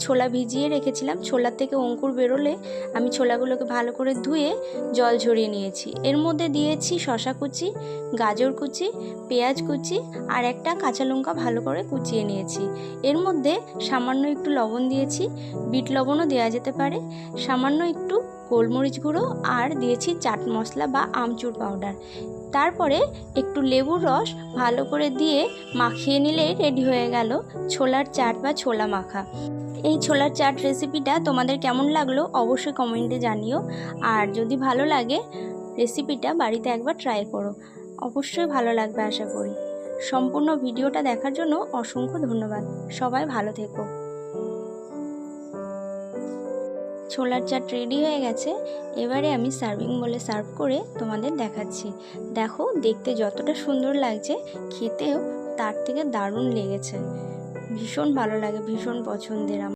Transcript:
ছোলা ভিজিয়ে রেখেছিলাম। ছোলার থেকে অঙ্কুর বেরোলে আমি ছোলাগুলোকে ভালো করে ধুয়ে জল ঝরিয়ে নিয়েছি। এর মধ্যে দিয়েছি শসা কুচি, গাজর কুচি, পেঁয়াজ কুচি আর একটা কাঁচা লঙ্কা ভালো করে কুচিয়ে নিয়েছি। এর মধ্যে সামান্য একটু লবণ দিয়েছি, বিট লবণও দেওয়া যেতে পারে, সামান্য একটু গোলমরিচ গুঁড়ো আর দিয়েছি চাট মশলা বা আমচুর পাউডার। তারপরে একটু লেবুর রস ভালো করে দিয়ে মাখিয়ে নিলেই রেডি হয়ে গেল ছোলার চাট বা ছোলা মাখা। এই ছোলার চাট রেসিপিটা তোমাদের কেমন লাগলো অবশ্যই কমেন্টে জানিও। আর যদি ভালো লাগে রেসিপিটা বাড়িতে একবার ট্রাই করো, অবশ্যই ভালো লাগবে আশা করি। সম্পূর্ণ ভিডিওটা দেখার জন্য অসংখ্য ধন্যবাদ। সবাই ভালো থেকো। ছোলার চাট রেডি হয়ে গেছে। এবারে আমি সার্ভিং বলে সার্ভ করে তোমাদের দেখাচ্ছি। দেখো, দেখতে যতটা সুন্দর লাগছে খেতেও তার থেকে দারুণ লেগেছে। ভীষণ ভালো লাগে, ভীষণ পছন্দের আমার।